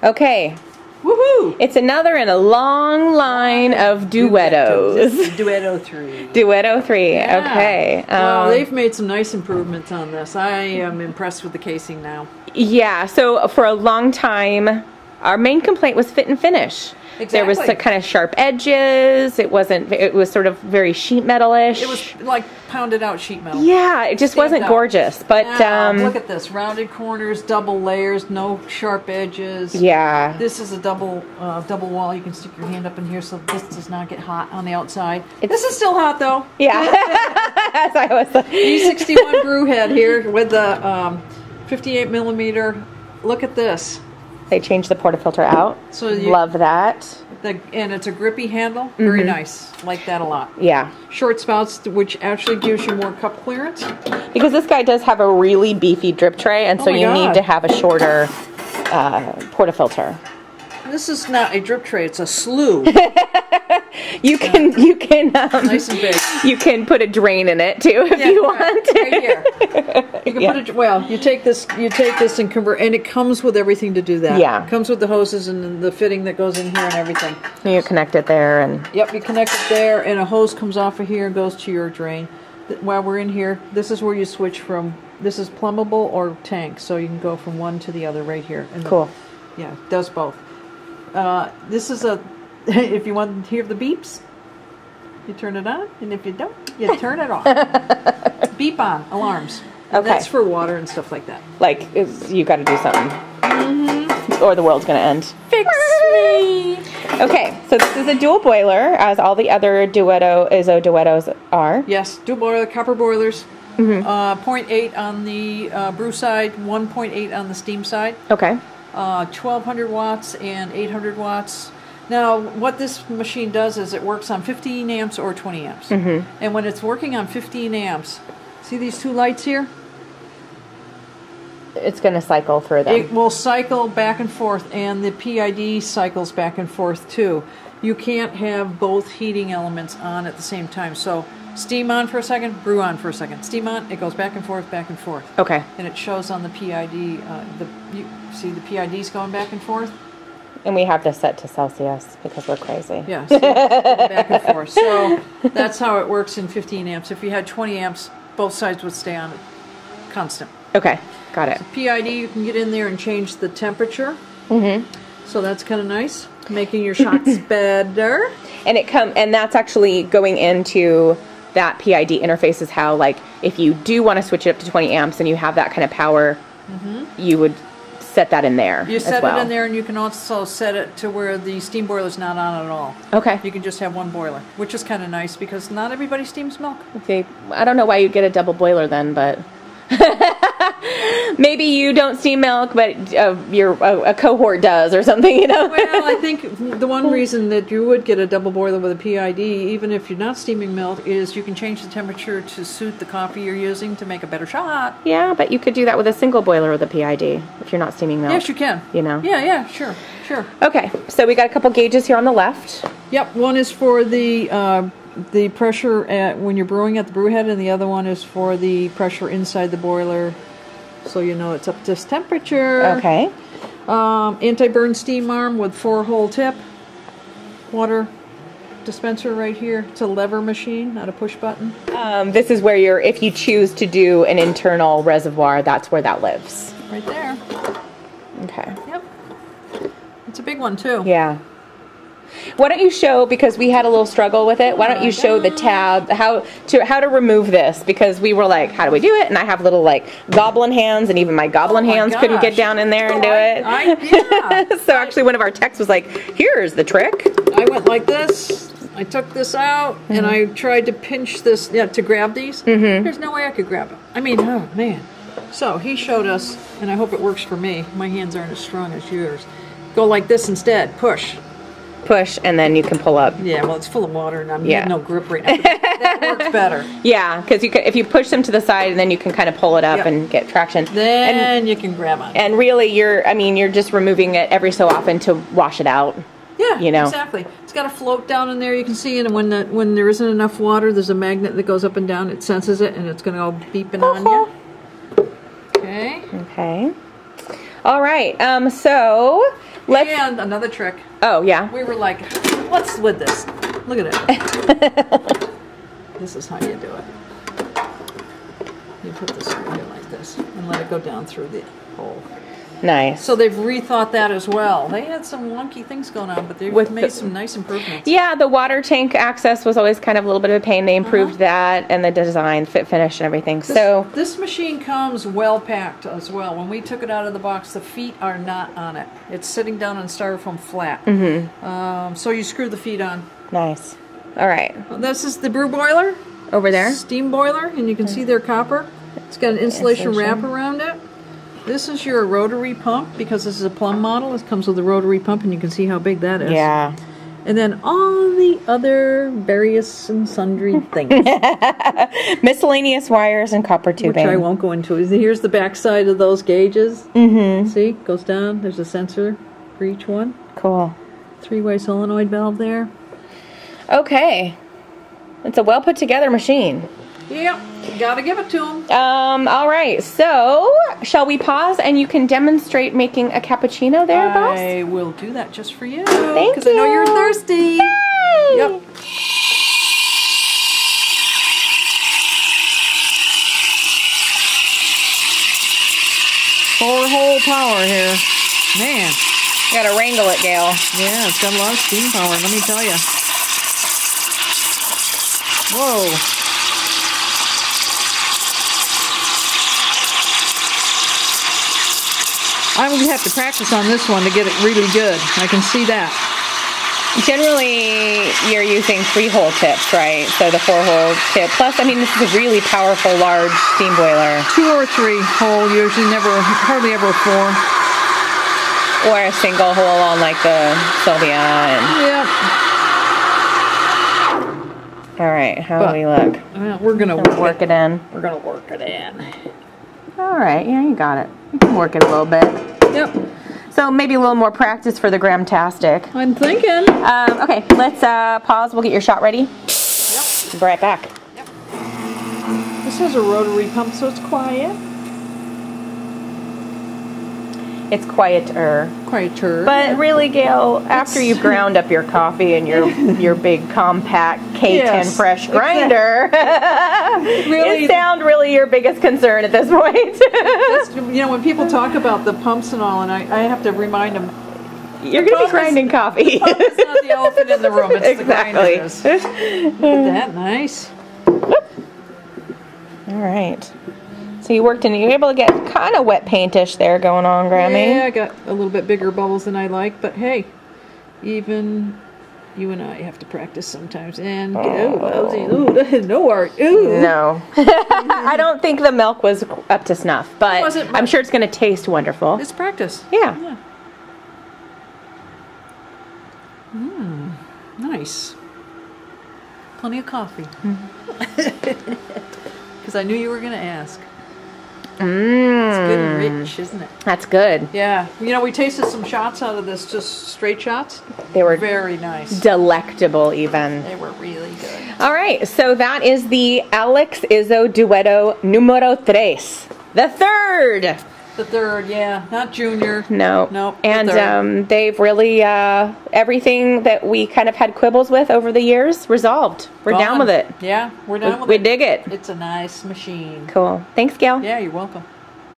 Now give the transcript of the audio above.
Okay. Woohoo! It's another in a long line of Duettos. Duetto 3. Duetto 3, Yeah. okay. Well, they've made some nice improvements on this. I am impressed with the casing now. Yeah, so for a long time, our main complaint was fit and finish. Exactly. There was some kind of sharp edges. It was sort of very sheet metal-ish. It was like pounded out sheet metal. Yeah, it just wasn't gorgeous. But look at this. Rounded corners, double layers, no sharp edges. Yeah. This is a double wall. You can stick your hand up in here so this does not get hot on the outside. This is still hot though. Yeah. As I was E61 brew head here with the 58 millimeter. Look at this. They changed the portafilter out. So love that. And it's a grippy handle. Very nice. Like that a lot. Yeah. Short spouts, which actually gives you more cup clearance. Because this guy does have a really beefy drip tray, and so you need to have a shorter portafilter. This is not a drip tray; it's a slew. You can nice and big. You can put a drain in it too if you want. Right here. You can put you take this and convert, and it comes with everything to do that. Yeah. It comes with the hoses and the fitting that goes in here and everything. You connect it there and. Yep, you connect it there, and a hose comes off of here and goes to your drain. While we're in here, this is where you switch from. This is plumbable or tank, so you can go from one to the other right here. And cool. Yeah, it does both. This is a. If you want to hear the beeps, you turn it on, and if you don't, you turn it off. Beep on, alarms. And that's for water and stuff like that. Like, you got to do something. Or the world's going to end. Fix me! Okay, so this is a dual boiler, as all the other Izzo Duettos are. Yes, dual boiler, copper boilers. 0.8 on the brew side, 1.8 on the steam side. Okay. 1200 watts and 800 watts. Now, what this machine does is it works on 15 amps or 20 amps. And when it's working on 15 amps, see these two lights here? It's going to cycle through them. It will cycle back and forth, and the PID cycles back and forth too. You can't have both heating elements on at the same time. So steam on for a second, brew on for a second. Steam on, it goes back and forth, back and forth. Okay. And it shows on the PID, you see the PIDs going back and forth? And we have this set to Celsius because we're crazy. Yeah, so back and forth. So that's how it works in 15 amps. If you had 20 amps, both sides would stay on constant. Okay, got it. So PID, you can get in there and change the temperature. So that's kind of nice, making your shots better. And that's actually going into that PID interface is how, like, if you do want to switch it up to 20 amps and you have that kind of power, you would set that in there. You set it in there, and you can also set it to where the steam boiler is not on at all. Okay. You can just have one boiler, which is kind of nice because not everybody steams milk. Okay. I don't know why you'd get a double boiler then, but maybe you don't steam milk, but a cohort does or something, you know? Well, I think the one reason that you would get a double boiler with a PID, even if you're not steaming milk, is you can change the temperature to suit the coffee you're using to make a better shot. Yeah, but you could do that with a single boiler with a PID if you're not steaming milk. Yes, you can. You know? Yeah, sure. Okay, so we got a couple gauges here on the left. Yep, one is for the pressure when you're brewing at the brew head, and the other one is for the pressure inside the boiler, so you know it's up to this temperature. Okay. Anti-burn steam arm with 4-hole tip. Water dispenser right here. It's a lever machine, not a push button. This is where if you choose to do an internal reservoir, that's where that lives. Right there. Okay. Yep. It's a big one too. Yeah. Why don't you show, because we had a little struggle with it, why don't you show the tab, how to remove this, because we were like, how do we do it? And I have little, like, goblin hands, and even my goblin hands couldn't get down in there and do it. So actually one of our techs was like, here's the trick. I went like this. I took this out, and I tried to pinch this, to grab these. There's no way I could grab it. I mean, oh, man. So he showed us, and I hope it works for me. My hands aren't as strong as yours. Go like this instead. Push. Push, and then you can pull up. Yeah, well, it's full of water, and I'm getting no grip right now. That works better. Yeah, because if you push them to the side, and then you can kind of pull it up and get traction. Then you can grab on. And really, you're just removing it every so often to wash it out. Yeah, you know, exactly. It's got a float down in there. You can see, and when there isn't enough water, there's a magnet that goes up and down. It senses it, and it's going to go beeping on you. Okay. Okay. All right. So And another trick. Oh, yeah. We were like, what's with this? Look at it. This is how you do it. You put this over here like this and let it go down through the hole. Nice. So they've rethought that as well. They had some wonky things going on, but they've made some nice improvements. Yeah, the water tank access was always kind of a little bit of a pain. They improved that, and the design, fit, finish, and everything. This machine comes well packed as well. When we took it out of the box, the feet are not on it. It's sitting down on styrofoam flat. So you screw the feet on. Nice. All right. This is the brew boiler. Over there? Steam boiler, and you can see their copper. It's got an insulation wrap around it. This is your rotary pump, because this is a plum model. It comes with a rotary pump, and you can see how big that is. Yeah. And then all the other various and sundry things. Miscellaneous wires and copper tubing. Which I won't go into. Here's the back side of those gauges. See, goes down. There's a sensor for each one. Cool. 3-way solenoid valve there. Okay. It's a well put together machine. Yep, gotta give it to them. All right, so shall we pause and you can demonstrate making a cappuccino there, boss? I will do that just for you. Thank you. Because I know you're thirsty. Yay! Yep. Four-hole power here. Man. You gotta wrangle it, Gail. Yeah, it's got a lot of steam power, let me tell you. Whoa. I'm going to have to practice on this one to get it really good. I can see that. Generally, you're using 3-hole tips, right? So the 4-hole tip. Plus, I mean, this is a really powerful, large steam boiler. 2 or 3-hole, usually hardly ever 4. Or a single hole on like the Sylvia. Yep. All right, how do we look? We're going to work it in. We're going to work it in. All right, yeah, you got it. You can work it a little bit. Yep. So maybe a little more practice for the Gramtastic. I'm thinking. Okay, let's pause. We'll get your shot ready. Yep. Be right back. Yep. This has a rotary pump, so it's quiet. It's quieter. Quieter. But really, Gail, after you've ground up your coffee and your big compact K10 fresh grinder, really, is sound really your biggest concern at this point? You know, when people talk about the pumps and all, and I have to remind them, you're going to be grinding coffee. The pump is not the elephant in the room. It's exactly. the grinder. Look at that, nice. All right. So you worked in, you were able to get kind of wet paintish there going on, Grammy. Yeah, I got a little bit bigger bubbles than I like, but hey, even you and I have to practice sometimes. And no art. Ooh. No. I don't think the milk was up to snuff, but I'm sure it's going to taste wonderful. It's practice. Yeah. Nice. Plenty of coffee. Because I knew you were going to ask. It's good and rich, isn't it? That's good. Yeah. You know, we tasted some shots out of this, just straight shots. They were very nice. Delectable, even. They were really good. All right, so that is the Alex Izzo Duetto Numero 3. The third. The third, yeah. Not junior. No. Nope. And they've really, everything that we kind of had quibbles with over the years, resolved. We're down with it. Yeah, we're down with it. We dig it. It's a nice machine. Cool. Thanks, Gail. Yeah, you're welcome.